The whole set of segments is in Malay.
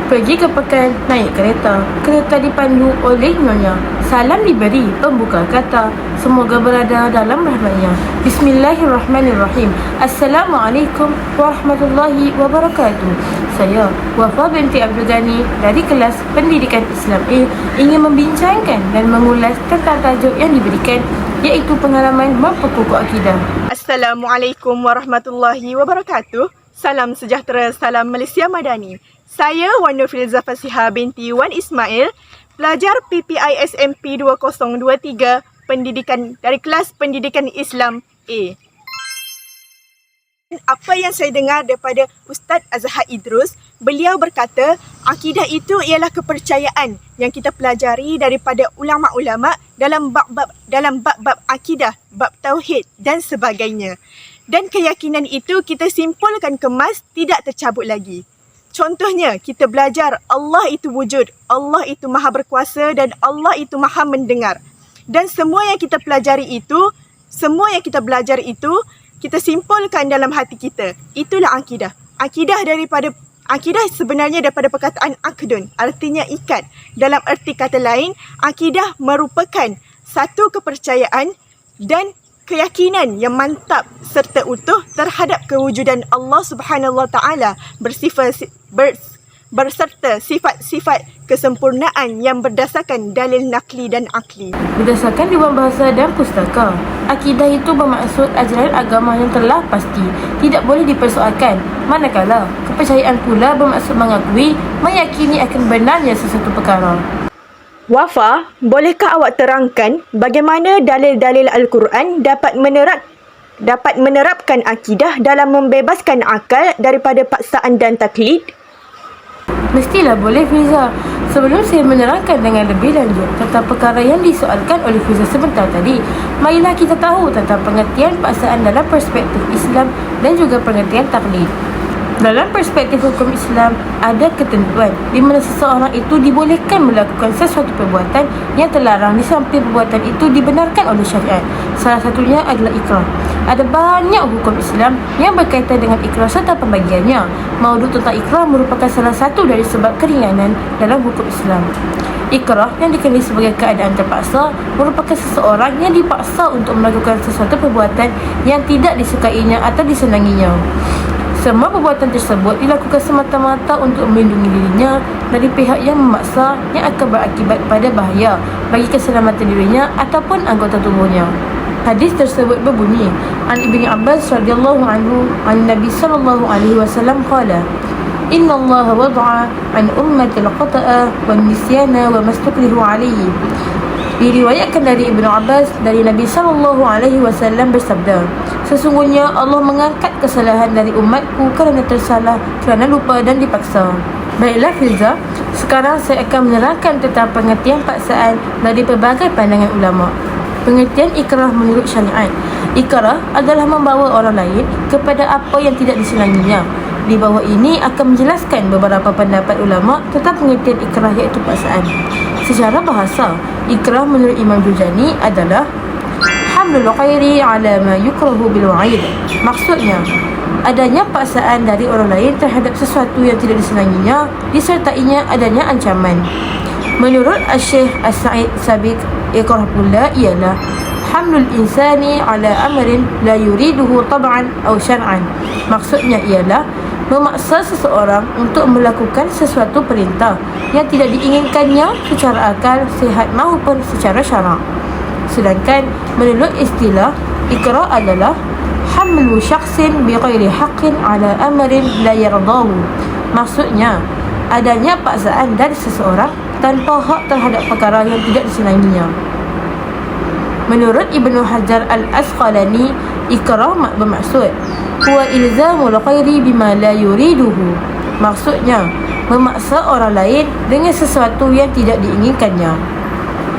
Pergi ke pekan, naik kereta. Kereta dipandu oleh nyonya. Salam diberi, pembuka kata. Semoga berada dalam rahmatnya. Bismillahirrahmanirrahim. Assalamualaikum warahmatullahi wabarakatuh. Saya, Wafa binti Abdul Ghani dari kelas Pendidikan Islam A ingin membincangkan dan mengulas tentang tajuk yang diberikan, iaitu pengalaman memperkukuh akidah. Assalamualaikum warahmatullahi wabarakatuh. Salam sejahtera, salam Malaysia Madani. Saya Wan Nurfilzah Fasihah binti Wan Ismail, pelajar PPI SMP 2023 dari kelas Pendidikan Islam A. Apa yang saya dengar daripada Ustaz Azhar Idrus, beliau berkata akidah itu ialah kepercayaan yang kita pelajari daripada ulama-ulama dalam bab-bab akidah, bab tauhid dan sebagainya. Dan keyakinan itu kita simpulkan kemas, tidak tercabut lagi. Contohnya, kita belajar Allah itu wujud, Allah itu maha berkuasa dan Allah itu maha mendengar. Dan semua yang kita pelajari itu, kita simpulkan dalam hati kita. Itulah akidah. Akidah sebenarnya daripada perkataan akdun, artinya ikat. Dalam erti kata lain, akidah merupakan satu kepercayaan dan keyakinan yang mantap serta utuh terhadap kewujudan Allah Subhanahu Wa Taala berserta sifat-sifat kesempurnaan yang berdasarkan dalil nakli dan akli. Berdasarkan diwan bahasa dan pustaka, akidah itu bermaksud ajaran agama yang telah pasti, tidak boleh dipersoalkan. Manakala kepercayaan pula bermaksud mengakui, meyakini akan benarnya sesuatu perkara. Wafa, bolehkah awak terangkan bagaimana dalil-dalil Al-Quran dapat menerapkan akidah dalam membebaskan akal daripada paksaan dan taklid? Mestilah boleh, Fiza. Sebelum saya menerangkan dengan lebih lanjut tentang perkara yang disoalkan oleh Fiza sebentar tadi, marilah kita tahu tentang pengertian paksaan dalam perspektif Islam dan juga pengertian taklid. Dalam perspektif hukum Islam, ada ketentuan di mana seseorang itu dibolehkan melakukan sesuatu perbuatan yang terlarang di samping perbuatan itu dibenarkan oleh syariat. Salah satunya adalah ikrar. Ada banyak hukum Islam yang berkaitan dengan ikrar serta pembagiannya. Maudhu tentang ikrar merupakan salah satu dari sebab keringanan dalam hukum Islam. Ikrah yang dikenali sebagai keadaan terpaksa merupakan seseorang yang dipaksa untuk melakukan sesuatu perbuatan yang tidak disukainya atau disenanginya. Semua perbuatan tersebut dilakukan semata-mata untuk melindungi dirinya dari pihak yang memaksa yang akan berakibat pada bahaya bagi keselamatan dirinya ataupun anggota tubuhnya. Hadis tersebut berbunyi, An Ibni Abbas radhiyallahu anhu, an Nabi sallallahu alaihi wasallam qala, Inna Allah wada'a an ummati al-qata'a wal nisyana wa mastukrihu alaihi. Diriwayatkan dari Ibnu Abbas dari Nabi SAW bersabda, sesungguhnya Allah mengangkat kesalahan dari umatku kerana tersalah, kerana lupa dan dipaksa. Baiklah Filza, sekarang saya akan menerangkan tentang pengertian paksaan dari pelbagai pandangan ulama. Pengertian ikrah menurut syariat. Ikrah adalah membawa orang lain kepada apa yang tidak disenanginya. Di bawah ini akan menjelaskan beberapa pendapat ulama tentang pengertian ikrah iaitu paksaan. Secara bahasa, ikrah menurut Imam Juzani adalah hamlul khairi ala ma yukrahu bil wa'id. Maksudnya, adanya paksaan dari orang lain terhadap sesuatu yang tidak disenanginya, disertainya adanya ancaman. Menurut Syekh As-Sa'id Sabiq, ikrah pula ialah hamlul insani ala amrin la yuriduhu tab'an aw syar'an. Maksudnya ialah memaksa seseorang untuk melakukan sesuatu perintah yang tidak diinginkannya secara akal sihat maupun secara syarak. Sedangkan menurut istilah, ikrah adalah hamlu syakhsin bighairi haqqin ala amrin la yardahu. Maksudnya, adanya paksaan dari seseorang tanpa hak terhadap perkara yang tidak disenanginya. Menurut Ibnu Hajar Al-Asqalani, ikrah bermaksud huwa ilzamul khairi bima la yuriduhu. Maksudnya, memaksa orang lain dengan sesuatu yang tidak diinginkannya.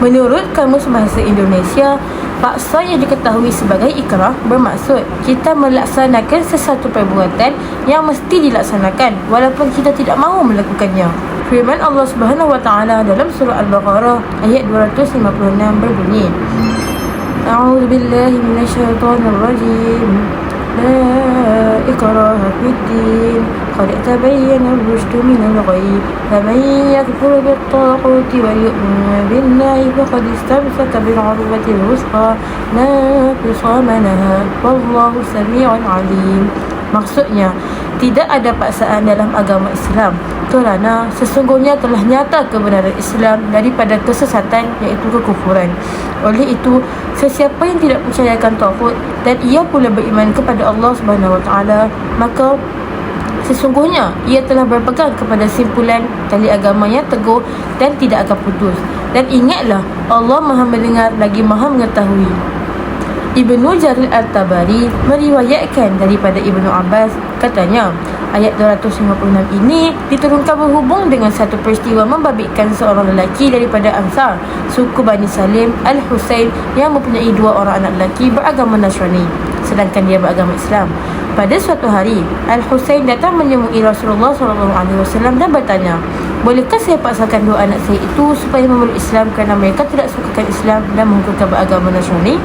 Menurut Kamus Bahasa Indonesia, paksa yang diketahui sebagai ikrah bermaksud kita melaksanakan sesuatu perbuatan yang mesti dilaksanakan walaupun kita tidak mahu melakukannya. Firman Allah Subhanahu Wa Taala dalam surah Al-Baqarah ayat 256 berbunyi, A'udzu billahi minasyaitonir rajim. La ikraha fid din قد تبين الرشد من الغي فمن يكفر بالطاغوت ويؤمن بالله فقد استمسك بالعروة الوثقى لا انفصام لها والله سميع عليم. Maksudnya, tidak ada paksaan dalam agama Islam kerana sesungguhnya telah nyata kebenaran Islam daripada kesesatan iaitu kekufuran. Oleh itu, sesiapa yang tidak percayakan taghut dan ia pula beriman kepada Allah Subhanahu Wa Taala, maka sesungguhnya ia telah berpegang kepada simpulan tali agama yang teguh dan tidak akan putus. Dan ingatlah, Allah Maha mendengar lagi Maha mengetahui. Ibnu Jarir Al-Tabari meriwayatkan daripada Ibnu Abbas, katanya, ayat 256 ini diturunkan berhubung dengan satu peristiwa membabitkan seorang lelaki daripada Ansar, suku Bani Salim, Al-Husain, yang mempunyai dua orang anak lelaki beragama Nasrani, sedangkan dia beragama Islam. Pada suatu hari, Al-Husain datang menemui Rasulullah SAW dan bertanya, bolehkah saya paksakan dua anak saya itu supaya memeluk Islam kerana mereka tidak sukakan Islam dan menghukukkan beragama Nasrani?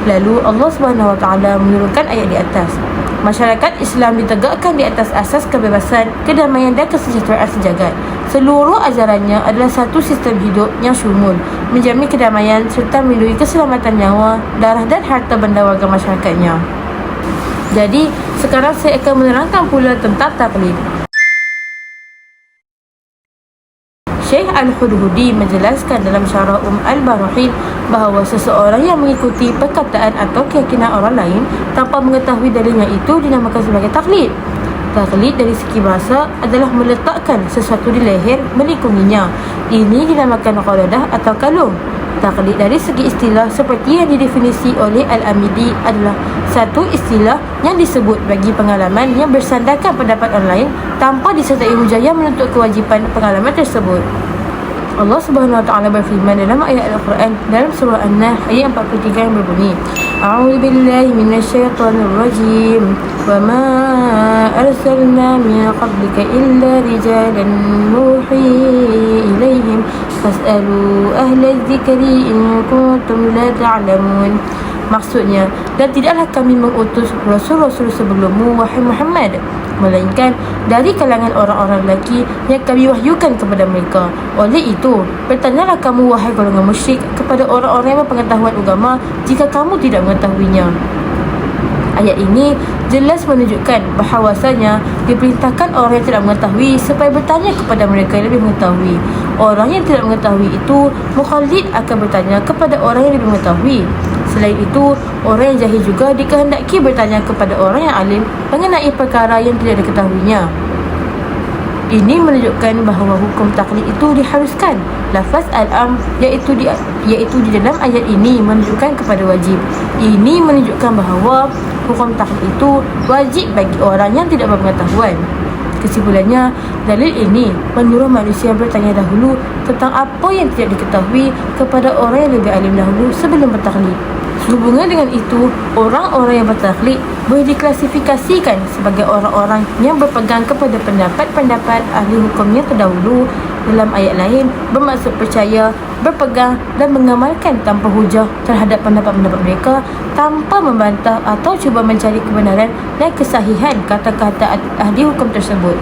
Lalu Allah Subhanahu Wa Taala menurunkan ayat di atas. Masyarakat Islam ditegakkan di atas asas kebebasan, kedamaian dan kesejahteraan sejagat. Seluruh ajarannya adalah satu sistem hidup yang syumul, menjamin kedamaian serta melindungi keselamatan nyawa, darah dan harta benda warga masyarakatnya. Jadi, sekarang saya akan menerangkan pula tentang taklid. Syekh Al-Hudhudi menjelaskan dalam syarah Al-Barahin bahawa seseorang yang mengikuti perkataan atau keyakinan orang lain tanpa mengetahui dalilnya itu dinamakan sebagai taklid. Taklid dari segi bahasa adalah meletakkan sesuatu di leher melingkunginya. Ini dinamakan qaladah atau kalung. Taklid dari segi istilah seperti yang didefinisi oleh Al-Amidi adalah satu istilah yang disebut bagi pengalaman yang bersandarkan pendapat orang lain tanpa disertai hujah yang menuntut kewajipan pengalaman tersebut. Allah Subhanahu Wa Taala berfirman dalam ayat Al-Quran dalam surah An-Nahl ayat 43 yang berbunyi, A'udzu billahi minasyaitonir rajim. Wa ma arsalna min qablika illa rijalan nuhi ilaihim fas'alu ahla dzikri in kuntum la ta'lamun. Maksudnya, dan tidaklah kami mengutus rasul-rasul sebelummu wahai Muhammad, melainkan dari kalangan orang-orang lelaki yang kami wahyukan kepada mereka. Oleh itu, bertanyalah kamu wahai golongan musyrik kepada orang-orang yang berpengetahuan agama jika kamu tidak mengetahuinya. Ayat ini jelas menunjukkan bahawasanya diperintahkan orang yang tidak mengetahui supaya bertanya kepada mereka yang lebih mengetahui. Orang yang tidak mengetahui itu mukhalid akan bertanya kepada orang yang lebih mengetahui. Selain itu, orang yang jahil juga dikehendaki bertanya kepada orang yang alim mengenai perkara yang tidak diketahuinya. Ini menunjukkan bahawa hukum taklid itu diharuskan. Lafaz al-amr iaitu di dalam ayat ini menunjukkan kepada wajib. Ini menunjukkan bahawa hukum taklid itu wajib bagi orang yang tidak berpengetahuan. Kesimpulannya, dalil ini menyuruh manusia bertanya dahulu tentang apa yang tidak diketahui kepada orang yang lebih alim dahulu sebelum bertaklid. Sehubungan dengan itu, orang-orang yang bertaklid boleh diklasifikasikan sebagai orang-orang yang berpegang kepada pendapat-pendapat ahli hukumnya terdahulu. Dalam ayat lain, bermaksud percaya, berpegang dan mengamalkan tanpa hujah terhadap pendapat-pendapat mereka tanpa membantah atau cuba mencari kebenaran dan kesahihan kata-kata ahli hukum tersebut.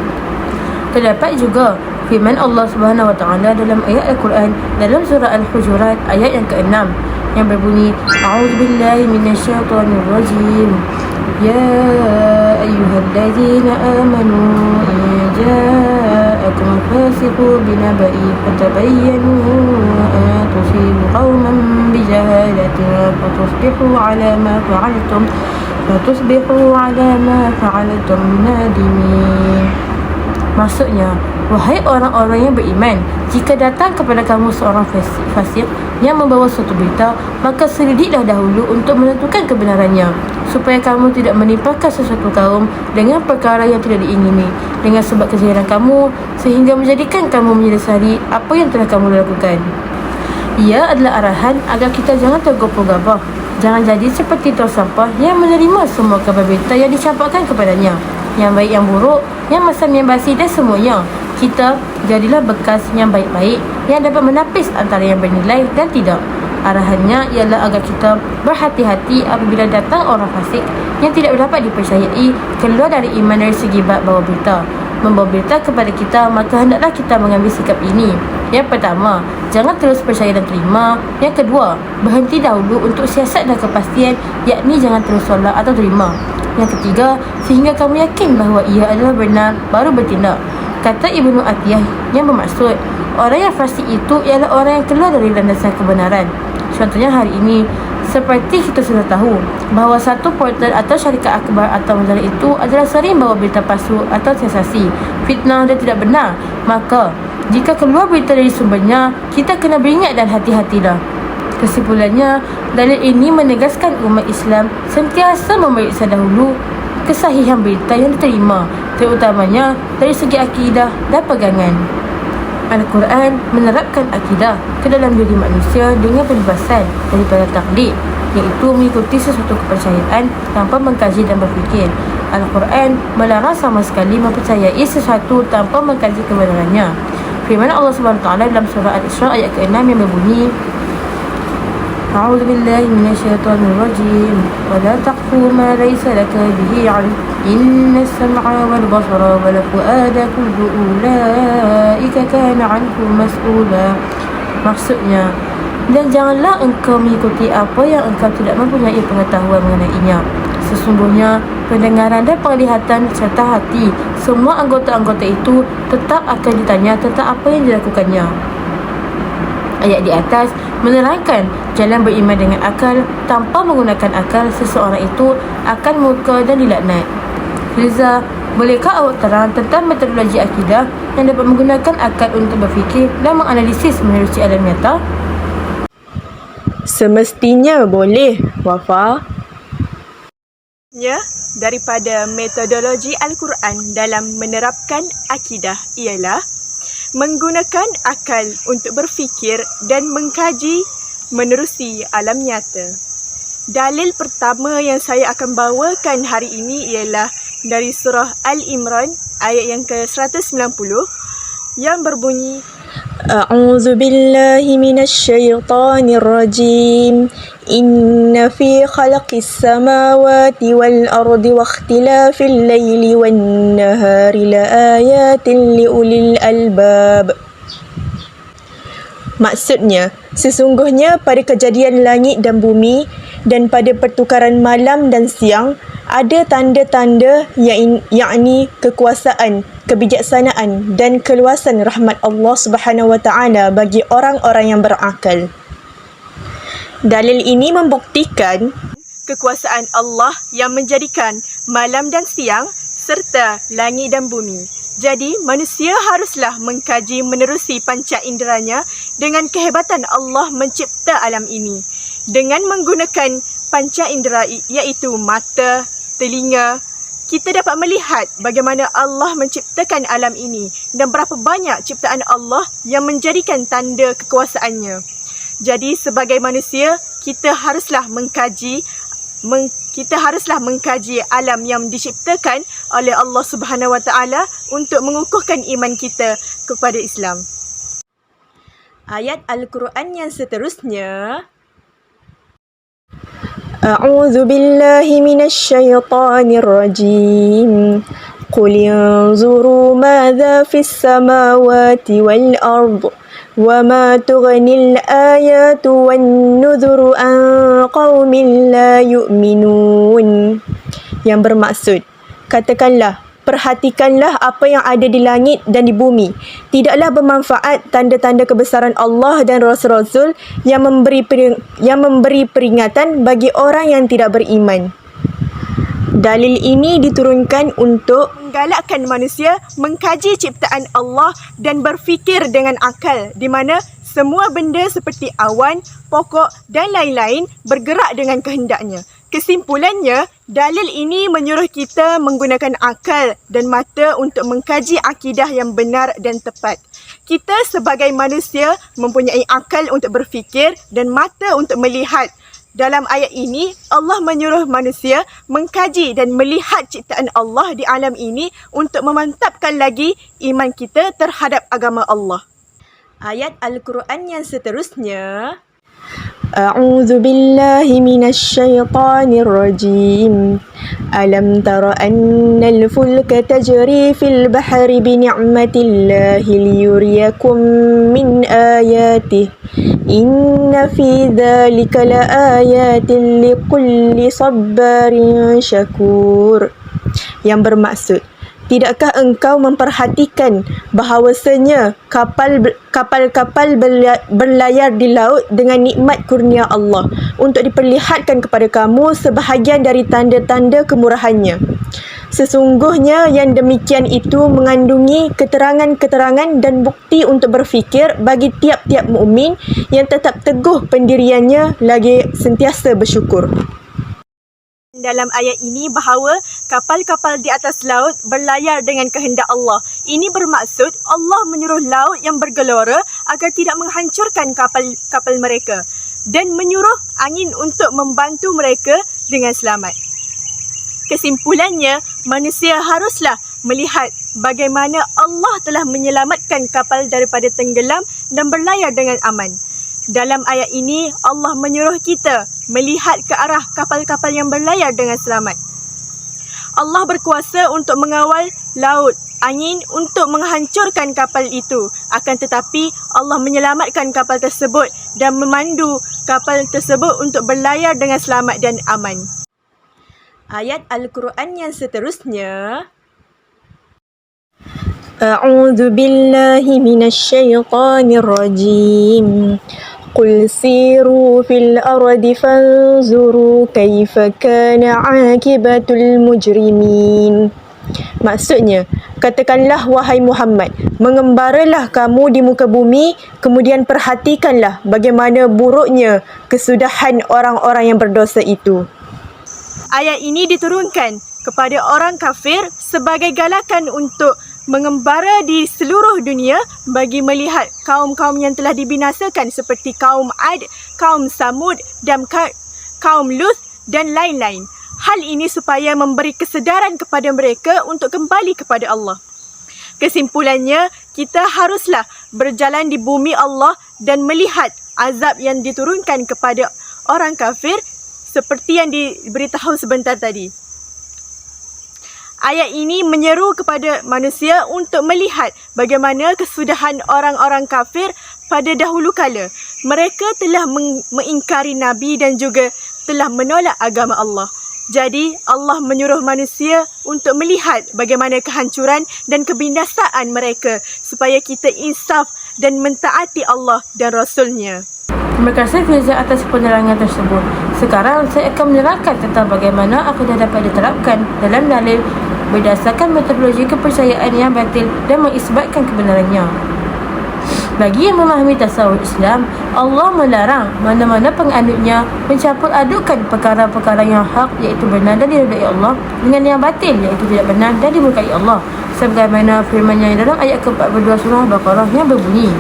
Terdapat juga firman Allah Subhanahu Wa Taala dalam ayat Al-Quran dalam surah Al-Hujurat ayat yang ke-6 yang berbunyi, A'udzu billahi minasyaitonir rajim. Ya ayyuhalladzina amanu in ja'akum fasiqun binaba'in fatabayyanu an tusibu qauman bijahalatin fatusbihu 'ala ma fa'altum nadimin. Maksudnya, wahai orang-orang yang beriman, jika datang kepada kamu seorang fasik yang membawa suatu berita, maka selidiklah dahulu untuk menentukan kebenarannya, supaya kamu tidak menimpakan sesuatu kaum dengan perkara yang tidak diingini, dengan sebab kejahilan kamu, sehingga menjadikan kamu menyesali apa yang telah kamu lakukan. Ia adalah arahan agar kita jangan tergopoh-gapoh, jangan jadi seperti tong sampah yang menerima semua kabar berita yang dicampakkan kepadanya, yang baik yang buruk, yang masam yang basi dan semuanya. Kita jadilah bekas yang baik-baik yang dapat menapis antara yang bernilai dan tidak. Arahannya ialah agar kita berhati-hati apabila datang orang fasik yang tidak dapat dipercayai keluar dari iman dari segi bab bawa berita. Membawa berita kepada kita, maka hendaklah kita mengambil sikap ini. Yang pertama, jangan terus percaya dan terima. Yang kedua, berhenti dahulu untuk siasat dan kepastian, yakni jangan terus solat atau terima. Yang ketiga, sehingga kamu yakin bahawa ia adalah benar, baru bertindak. Kata Ibnu Atiyah yang bermaksud, orang yang fasik itu ialah orang yang keluar dari landasan kebenaran. Contohnya hari ini, seperti kita sudah tahu bahawa satu portal atau syarikat akhbar atau majalah itu adalah sering bawa berita palsu atau sensasi, fitnah dan tidak benar. Maka, jika keluar berita dari sumbernya, kita kena beringat dan hati-hatilah. Kesimpulannya, dalil ini menegaskan umat Islam sentiasa memeriksa dahulu kesahihan berita yang diterima, terutamanya dari segi akidah dan pegangan. Al-Quran menerapkan akidah ke dalam diri manusia dengan perluasan daripada taklid, iaitu mengikuti sesuatu kepercayaan tanpa mengkaji dan berfikir. Al-Quran melarang sama sekali mempercayai sesuatu tanpa mengkaji kebenarannya. Firman Allah SWT dalam surah Al-Isra ayat ke-6 yang berbunyi, A'udzu billahi minasyaitonir rajim. Wa la taqfu ma laysa laka bihi 'ilm. Innas sam'a wal basara wal fu'ada kullu ulaika kana 'anhu mas'ula. Maksudnya, dan janganlah engkau mengikuti apa yang engkau tidak mempunyai pengetahuan mengenainya. Sesungguhnya pendengaran dan penglihatan serta hati semua anggota-anggota itu tetap akan ditanya tentang apa yang dilakukannya. Ayat di atas menerangkan jalan beriman dengan akal. Tanpa menggunakan akal, seseorang itu akan murka dan dilaknat. Liza, bolehkah awak terang tentang metodologi akidah yang dapat menggunakan akal untuk berfikir dan menganalisis menerusi alam nyata? Semestinya boleh, Wafa. Ya, daripada metodologi Al-Quran dalam menerapkan akidah ialah menggunakan akal untuk berfikir dan mengkaji menerusi alam nyata. Dalil pertama yang saya akan bawakan hari ini ialah dari surah Al-Imran ayat yang ke-190 yang berbunyi, A'udzu billahi minasyaitonir rajim. Inna fi khalaqis samawati wal ardi wa ikhtilafil laili wan nahari laayatin liulil albab. Maksudnya, sesungguhnya pada kejadian langit dan bumi dan pada pertukaran malam dan siang ada tanda-tanda yakni kekuasaan, kebijaksanaan dan keluasan rahmat Allah Subhanahu wa taala bagi orang-orang yang berakal. Dalil ini membuktikan kekuasaan Allah yang menjadikan malam dan siang serta langit dan bumi. Jadi, manusia haruslah mengkaji menerusi panca inderanya dengan kehebatan Allah mencipta alam ini. Dengan menggunakan panca indera iaitu mata, telinga, kita dapat melihat bagaimana Allah menciptakan alam ini dan berapa banyak ciptaan Allah yang menjadikan tanda kekuasaannya. Jadi sebagai manusia, kita haruslah mengkaji alam yang diciptakan oleh Allah Subhanahu Wa Taala untuk mengukuhkan iman kita kepada Islam. Ayat Al-Quran yang seterusnya, A'udzu billahi minasyaitonir rajim. Qul yanzuru madza fis samawati wal ard wa ma tughnil ayatu wan nudhuru an qaumin la yu'minun. Yang bermaksud, katakanlah, perhatikanlah apa yang ada di langit dan di bumi. Tidaklah bermanfaat tanda-tanda kebesaran Allah dan Rasul-Rasul yang memberi peringatan bagi orang yang tidak beriman. Dalil ini diturunkan untuk menggalakkan manusia mengkaji ciptaan Allah dan berfikir dengan akal, di mana semua benda seperti awan, pokok dan lain-lain bergerak dengan kehendaknya. Kesimpulannya, dalil ini menyuruh kita menggunakan akal dan mata untuk mengkaji akidah yang benar dan tepat. Kita sebagai manusia mempunyai akal untuk berfikir dan mata untuk melihat. Dalam ayat ini, Allah menyuruh manusia mengkaji dan melihat ciptaan Allah di alam ini untuk memantapkan lagi iman kita terhadap agama Allah. Ayat Al-Quran yang seterusnya, أعوذ بالله من الشيطان الرجيم ألم تر أن الفلك تجري في البحر بنعمة الله ليريكم من آياته إن في ذلك لآيات لكل صبار شكور. Yang bermaksud, tidakkah engkau memperhatikan bahawasanya kapal-kapal berlayar di laut dengan nikmat kurnia Allah untuk diperlihatkan kepada kamu sebahagian dari tanda-tanda kemurahannya. Sesungguhnya yang demikian itu mengandungi keterangan-keterangan dan bukti untuk berfikir bagi tiap-tiap mukmin yang tetap teguh pendiriannya lagi sentiasa bersyukur. Dalam ayat ini bahawa kapal-kapal di atas laut berlayar dengan kehendak Allah. Ini bermaksud Allah menyuruh laut yang bergelora agar tidak menghancurkan kapal mereka dan menyuruh angin untuk membantu mereka dengan selamat. Kesimpulannya, manusia haruslah melihat bagaimana Allah telah menyelamatkan kapal daripada tenggelam dan berlayar dengan aman. Dalam ayat ini, Allah menyuruh kita melihat ke arah kapal-kapal yang berlayar dengan selamat. Allah berkuasa untuk mengawal laut, angin untuk menghancurkan kapal itu. Akan tetapi, Allah menyelamatkan kapal tersebut dan memandu kapal tersebut untuk berlayar dengan selamat dan aman. Ayat Al-Quran yang seterusnya. A'udzu billahi minasyaitonir rajim. Qul siru fil ardi fanzuru kaifa kana 'aqibatul mujrimin. Maksudnya, katakanlah wahai Muhammad, mengembaralah kamu di muka bumi, kemudian perhatikanlah bagaimana buruknya kesudahan orang-orang yang berdosa itu. Ayat ini diturunkan kepada orang kafir sebagai galakan untuk mengembara di seluruh dunia bagi melihat kaum-kaum yang telah dibinasakan seperti kaum Ad, kaum Samud dan kaum Lut dan lain-lain. Hal ini supaya memberi kesedaran kepada mereka untuk kembali kepada Allah. Kesimpulannya, kita haruslah berjalan di bumi Allah dan melihat azab yang diturunkan kepada orang kafir seperti yang diberitahu sebentar tadi. Ayat ini menyeru kepada manusia untuk melihat bagaimana kesudahan orang-orang kafir pada dahulu kala. Mereka telah mengingkari Nabi dan juga telah menolak agama Allah. Jadi, Allah menyuruh manusia untuk melihat bagaimana kehancuran dan kebinasaan mereka supaya kita insaf dan mentaati Allah dan Rasul-Nya. Terima kasih Fiza atas penerangan tersebut. Sekarang saya akan menerangkan tentang bagaimana akidah dapat diterapkan dalam dalil berdasarkan metodologi kepercayaan yang batil dan mengisbatkan kebenarannya. Bagi yang memahami tasawuf Islam, Allah melarang mana-mana penganutnya mencampur adukan perkara-perkara yang hak iaitu benar dan diridai Allah dengan yang batil iaitu tidak benar dan dimurkai Allah. Sebagaimana firman-Nya dalam ayat ke-42 surah Baqarah yang berbunyi,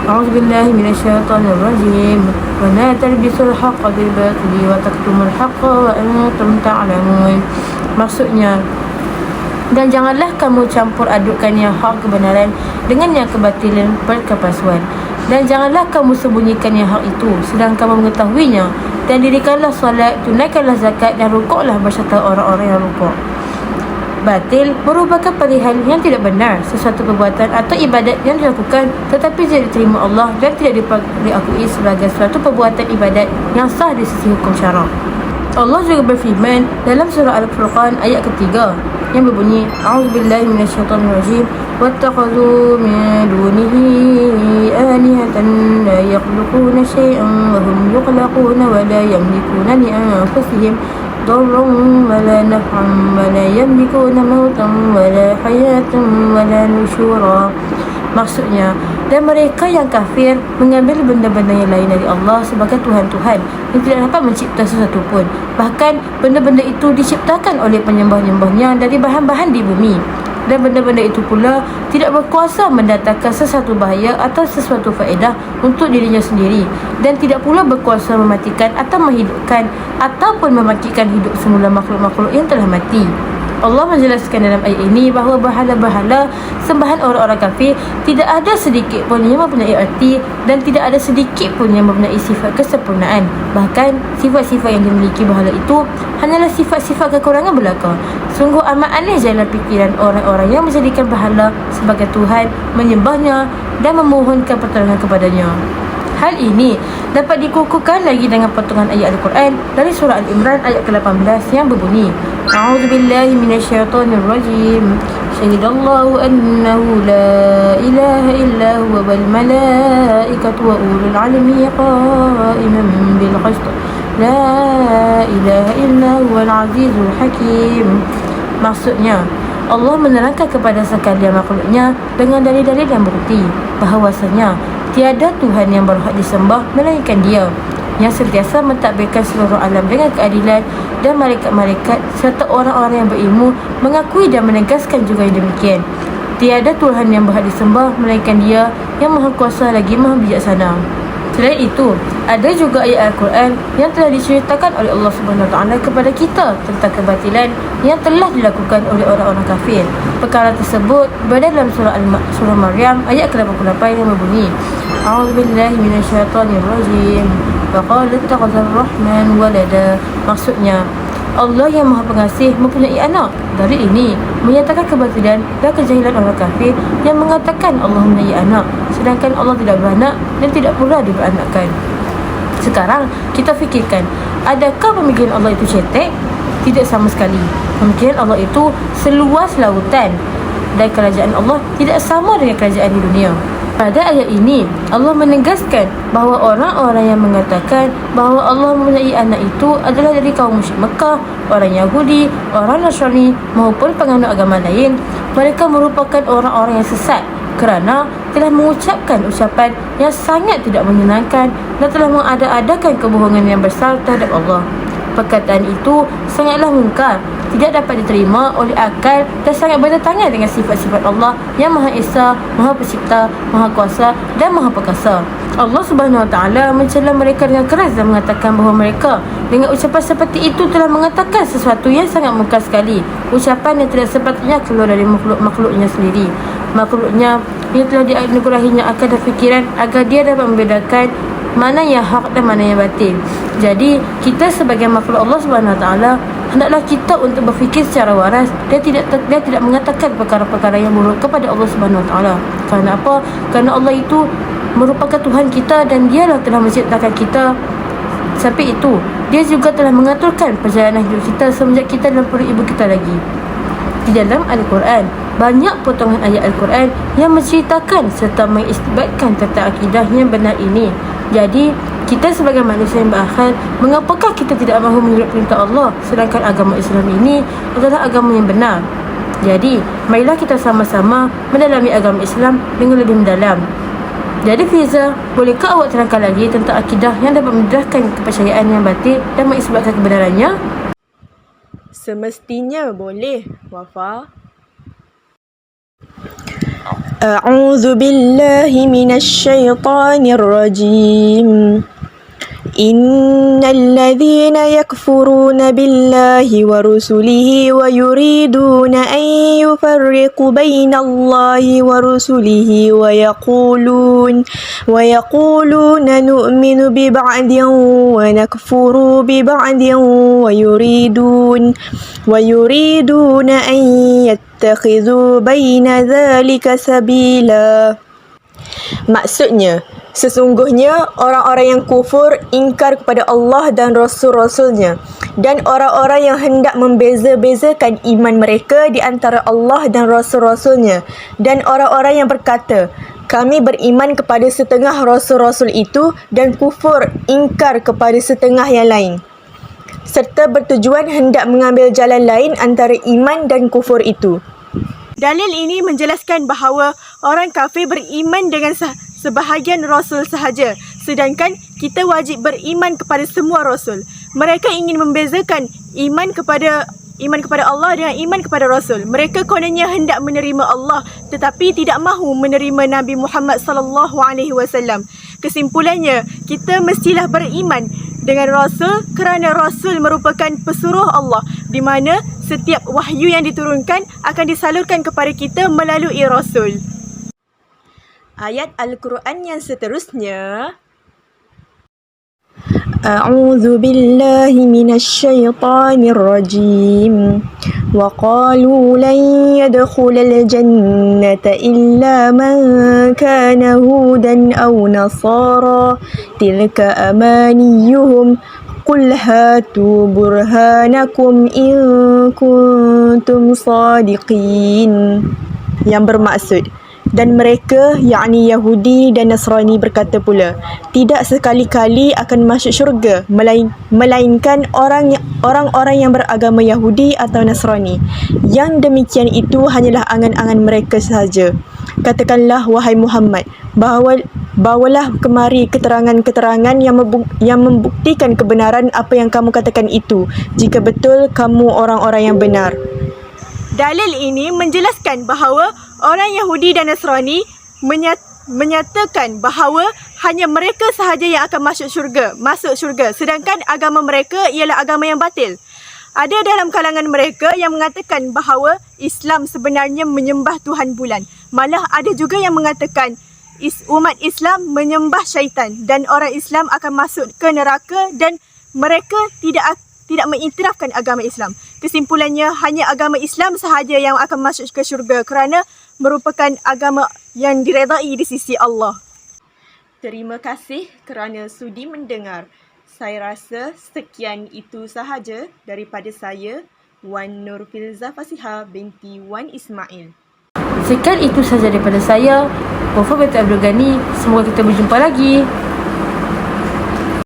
A'udzubillahi minasyaitonirrajim. Wa la talbisul haqqa bil batili wa taktumul haqqa wa antum ta'lamun. Maksudnya, dan janganlah kamu campur adukan yang hak kebenaran dengan yang kebatilan perkepalsuan. Dan janganlah kamu sembunyikan yang hak itu sedang kamu mengetahuinya. Dan dirikanlah solat, tunaikanlah zakat dan rukuklah berserta orang-orang yang rukuk. Batil merupakan perihal yang tidak benar, sesuatu perbuatan atau ibadat yang dilakukan tetapi tidak diterima Allah dan tidak diakui sebagai suatu perbuatan ibadat yang sah di sisi hukum syarak. Allah juga berfirman dalam surah Al-Furqan ayat ketiga yang berbunyi, A'udzubillahi minasyaitonirrajim, wattakhadhu min dunihi alihatan la yakhluquna syai'an wa hum yukhlaquna wa la yamlikuna li anfusihim darran wa la naf'an wa la yamlikuna mautan wa la hayatan wa la nusyura. Maksudnya, dan mereka yang kafir mengambil benda-benda yang lain dari Allah sebagai Tuhan-Tuhan yang tidak dapat mencipta sesuatu pun. Bahkan, benda-benda itu diciptakan oleh penyembah-nyembahnya dari bahan-bahan di bumi. Dan benda-benda itu pula tidak berkuasa mendatangkan sesuatu bahaya atau sesuatu faedah untuk dirinya sendiri. Dan tidak pula berkuasa mematikan atau menghidupkan ataupun membangkitkan hidup semula makhluk-makhluk yang telah mati. Allah menjelaskan dalam ayat ini bahawa berhala-berhala sembahan orang-orang kafir tidak ada sedikit pun yang mempunyai arti dan tidak ada sedikit pun yang mempunyai sifat kesempurnaan. Bahkan sifat-sifat yang dimiliki berhala itu hanyalah sifat-sifat kekurangan belaka. Sungguh amat aneh jalan fikiran orang-orang yang menjadikan berhala sebagai Tuhan, menyembahnya dan memohonkan pertolongan kepadanya. Hal ini dapat dikukuhkan lagi dengan potongan ayat Al-Quran dari surah Al-Imran ayat ke-18 yang berbunyi, A'udzubillahi minasyaitonirrajim. Syahidallahu annahu la ilaha illa huwa wal malaikatu wa ulul ilmi qa'iman bil qist. La ilaha illa huwal azizul hakim. Maksudnya, Allah menerangkan kepada sekalian makhluknya dengan dalil-dalil yang berbukti bahawasanya tiada Tuhan yang berhak disembah melainkan Dia, yang sentiasa mentadbirkan seluruh alam dengan keadilan, dan malaikat-malaikat serta orang-orang yang berilmu mengakui dan menegaskan juga yang demikian. Tiada Tuhan yang berhak disembah melainkan Dia yang Maha Kuasa lagi Maha Bijaksana. Selain itu, ada juga ayat Al-Quran yang telah diceritakan oleh Allah SWT kepada kita tentang kebatilan yang telah dilakukan oleh orang-orang kafir. Perkara tersebut berada dalam surah Maryam ayat ke-88 yang berbunyi, A'udzubillahi minasyaitonirrajim. Wa qala ittakhadhar rahman walada. Maksudnya, Allah yang Maha Pengasih mempunyai anak. Dari ini menyatakan kebatilan dan kejahilan orang kafir yang mengatakan Allah mempunyai anak, sedangkan Allah tidak beranak dan tidak pula diberanakkan. Sekarang kita fikirkan, adakah pemikiran Allah itu cetek? Tidak sama sekali. Pemikiran Allah itu seluas lautan, dan kerajaan Allah tidak sama dengan kerajaan di dunia. Pada ayat ini, Allah menegaskan bahawa orang-orang yang mengatakan bahawa Allah mempunyai anak itu adalah dari kaum musyrik Mekah, orang Yahudi, orang Nasrani maupun penganut agama lain. Mereka merupakan orang-orang yang sesat kerana telah mengucapkan ucapan yang sangat tidak menyenangkan dan telah mengada-adakan kebohongan yang besar terhadap Allah. Perkataan itu sangatlah mungkar, tidak dapat diterima oleh akal dan sangat bertentangan dengan sifat-sifat Allah yang Maha Esa, Maha Pencipta, Maha Kuasa dan Maha Perkasa. Allah Subhanahu Wa Taala mencela mereka dengan keras dan mengatakan bahawa mereka dengan ucapan seperti itu telah mengatakan sesuatu yang sangat mungkar sekali, ucapan yang tidak sepatutnya keluar dari makhluknya sendiri. Makhluknya yang telah dianugerahinya akal dan fikiran agar dia dapat membedakan mana yang hak dan mana yang batil. Jadi, kita sebagai makhluk Allah Subhanahu Wa Taala hendaklah kita untuk berfikir secara waras dan tidak mengatakan perkara-perkara yang buruk kepada Allah Subhanahu Wa Taala. Kerana apa? Kerana Allah itu merupakan Tuhan kita dan Dialah telah menciptakan kita. Sampai itu, Dia juga telah mengaturkan perjalanan hidup kita semenjak kita dalam perut ibu kita lagi. Di dalam Al-Quran, banyak potongan ayat Al-Quran yang menceritakan serta mengisbatkan tentang akidah yang benar ini. Jadi, kita sebagai manusia yang berakal, mengapakah kita tidak mahu mengikut perintah Allah sedangkan agama Islam ini adalah agama yang benar? Jadi, marilah kita sama-sama mendalami agama Islam dengan lebih mendalam. Jadi Fiza, bolehkah awak terangkan lagi tentang akidah yang dapat memudahkan kepercayaan yang batil dan mengisbatkan kebenarannya? Semestinya boleh, Wafa. A'udzu billahi minasyaitonir rajim. Innal ladzina yakfuruna billahi wa rusulihi wa yuriduna an yufarriqu bainallahi wa rusulihi wa yaquluna nu'minu bi ba'din wa nakfuru bi ba'din wa yuriduna an yattakhidhu baina dzalika sabila. Maksudnya, sesungguhnya orang-orang yang kufur ingkar kepada Allah dan Rasul-Rasulnya, dan orang-orang yang hendak membeza-bezakan iman mereka di antara Allah dan Rasul-Rasulnya, dan orang-orang yang berkata, kami beriman kepada setengah Rasul-Rasul itu dan kufur ingkar kepada setengah yang lain, serta bertujuan hendak mengambil jalan lain antara iman dan kufur itu. Dalil ini menjelaskan bahawa orang kafir beriman dengan sebahagian Rasul sahaja, sedangkan kita wajib beriman kepada semua Rasul. Mereka ingin membezakan iman kepada Allah dengan iman kepada Rasul. Mereka kononnya hendak menerima Allah tetapi tidak mahu menerima Nabi Muhammad SAW. Kesimpulannya, kita mestilah beriman dengan Rasul kerana Rasul merupakan pesuruh Allah di mana setiap wahyu yang diturunkan akan disalurkan kepada kita melalui Rasul. Ayat Al-Quran yang seterusnya. A'udzu billahi minasyaitonir rajim. Wa qalu lan yadkhulal jannata illa man kana hudan aw nasara tilka amaniyuhum qul hatu burhanakum in kuntum sadiqin. Yang bermaksud, dan mereka, yakni Yahudi dan Nasrani berkata pula, tidak sekali-kali akan masuk syurga melainkan orang-orang yang beragama Yahudi atau Nasrani. Yang demikian itu hanyalah angan-angan mereka sahaja. Katakanlah, wahai Muhammad, bawalah kemari keterangan-keterangan yang membuktikan kebenaran apa yang kamu katakan itu, jika betul kamu orang-orang yang benar. Dalil ini menjelaskan bahawa orang Yahudi dan Nasrani menyatakan bahawa hanya mereka sahaja yang akan masuk syurga, sedangkan agama mereka ialah agama yang batil. Ada dalam kalangan mereka yang mengatakan bahawa Islam sebenarnya menyembah Tuhan bulan. Malah ada juga yang mengatakan umat Islam menyembah syaitan dan orang Islam akan masuk ke neraka dan mereka tidak mengiktirafkan agama Islam. Kesimpulannya, hanya agama Islam sahaja yang akan masuk ke syurga kerana merupakan agama yang diredai di sisi Allah. Terima kasih kerana sudi mendengar. Saya rasa sekian itu sahaja daripada saya, Wan Nurfilzah Fasiha binti Wan Ismail. Sekian itu sahaja daripada saya, Wafa binti Abdul Ghani. Semoga kita berjumpa lagi.